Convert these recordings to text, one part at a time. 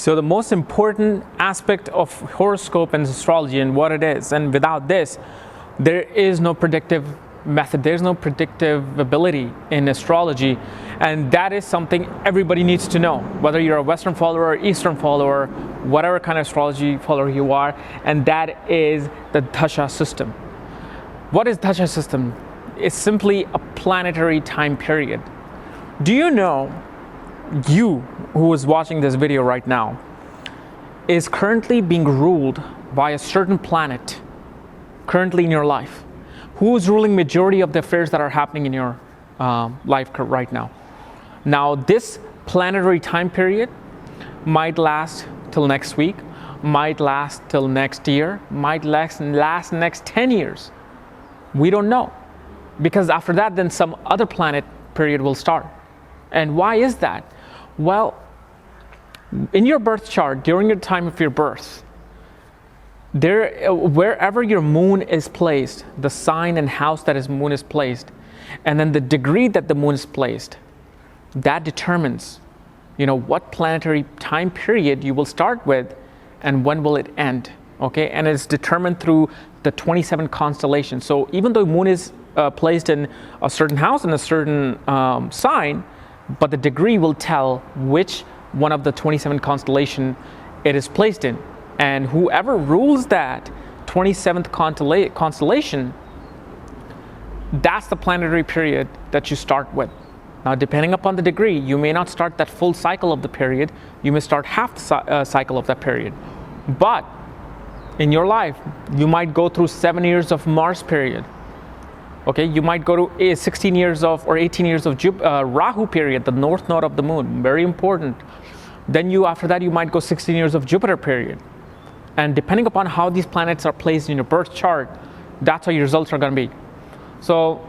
So the most important aspect of horoscope and astrology and what it is, and without this, there is no predictive method, there's no predictive ability in astrology, and that is something everybody needs to know, whether you're a Western follower or Eastern follower, whatever kind of astrology follower you are, and that is the Dasha system. What is Dasha system? It's simply a planetary time period. Do you know, you who is watching this video right now is currently being ruled by a certain planet currently in your life? Who is ruling majority of the affairs that are happening in your life right now? Now, this planetary time period might last till next week, might last till next year, might last next 10 years. We don't know, because after that, then some other planet period will start. And why is that? Well, in your birth chart, during your time of your birth, wherever your moon is placed, the sign and house that his moon is placed, and then the degree that the moon is placed, that determines, what planetary time period you will start with and when will it end. Okay, and it's determined through the 27 constellations. So even though moon is placed in a certain house and a certain sign, but the degree will tell which one of the 27 constellation it is placed in. And whoever rules that 27th constellation, that's the planetary period that you start with. Now, depending upon the degree, you may not start that full cycle of the period. You may start half the cycle of that period. But in your life, you might go through 7 years of Mars period. Okay, you might go to 16 years of or 18 years of Rahu period, the north node of the moon, very important. Then after that, you might go 16 years of Jupiter period. And depending upon how these planets are placed in your birth chart, that's how your results are going to be. So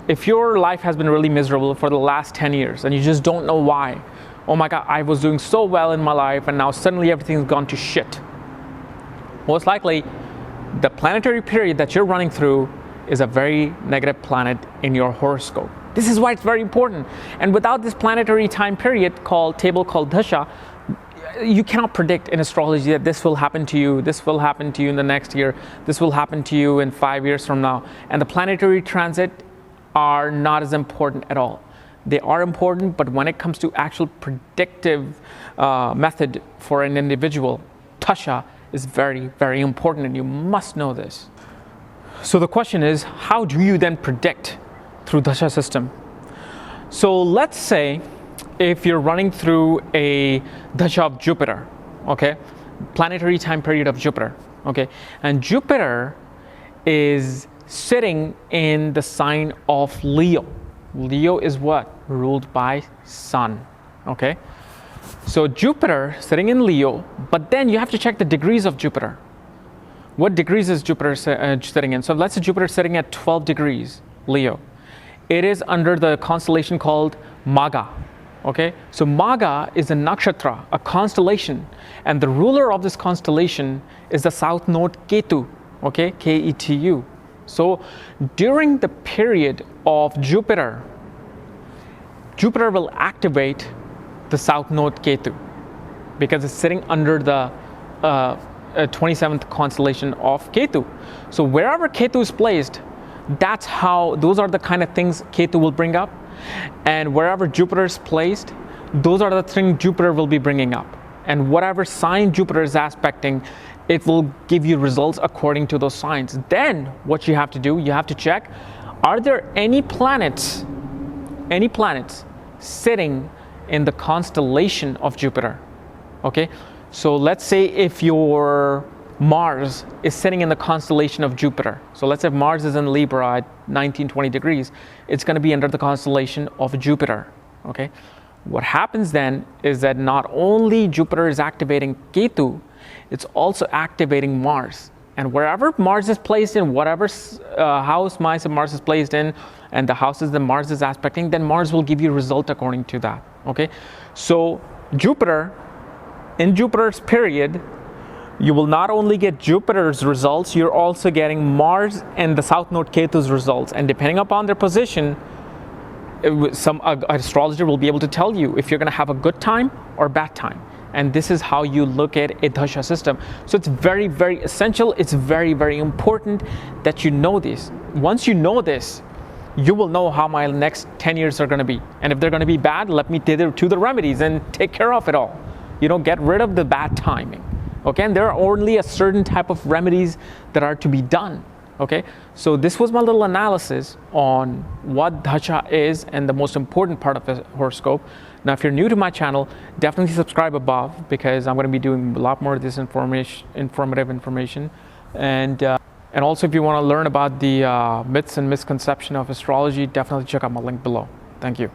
if your life has been really miserable for the last 10 years and you just don't know why, oh my God, I was doing so well in my life and now suddenly everything's gone to shit. Most likely, the planetary period that you're running through is a very negative planet in your horoscope. This is why it's very important. And without this planetary time period table called Dasha, you cannot predict in astrology that this will happen to you, this will happen to you in the next year, this will happen to you in 5 years from now. And the planetary transit are not as important at all. They are important, but when it comes to actual predictive method for an individual, Dasha is very, very important, and you must know this. So the question is, how do you then predict through Dasha system? So let's say if you're running through a Dasha of Jupiter, okay, planetary time period of Jupiter, okay, and Jupiter is sitting in the sign of Leo. Leo is what? Ruled by Sun, okay? So Jupiter sitting in Leo, but then you have to check the degrees of Jupiter. What degrees is Jupiter sitting in? So let's say Jupiter is sitting at 12 degrees, Leo. It is under the constellation called Magha. Okay, so Magha is a nakshatra, a constellation, and the ruler of this constellation is the south node Ketu, okay, Ketu. So during the period of Jupiter will activate the south node Ketu because it's sitting under the 27th constellation of Ketu. So wherever Ketu is placed, those are the kind of things Ketu will bring up. And wherever Jupiter is placed, those are the things Jupiter will be bringing up. And whatever sign Jupiter is aspecting, it will give you results according to those signs. Then what you have to do, you have to check, are there any planets sitting in the constellation of Jupiter? Okay, so let's say if your Mars is sitting in the constellation of Jupiter. So let's say Mars is in Libra at 19-20 degrees. It's going to be under the constellation of Jupiter. Okay. What happens then is that not only Jupiter is activating Ketu, it's also activating Mars. And wherever Mars is placed in, whatever house Mars is placed in, and the houses that Mars is aspecting, then Mars will give you a result according to that. Okay. So in Jupiter's period, you will not only get Jupiter's results, you're also getting Mars and the south node Ketu's results. And depending upon their position, some astrologer will be able to tell you if you're going to have a good time or bad time. And this is how you look at a Dasha system. So it's very, very essential. It's very, very important that you know this. Once you know this, you will know how my next 10 years are going to be. And if they're going to be bad, let me to the remedies and take care of it all. Get rid of the bad timing. Okay, and there are only a certain type of remedies that are to be done. Okay, so this was my little analysis on what Dasha is and the most important part of the horoscope. Now, if you're new to my channel, definitely subscribe above, because I'm going to be doing a lot more of this informative information. And also, if you want to learn about the myths and misconception of astrology, definitely check out my link below. Thank you.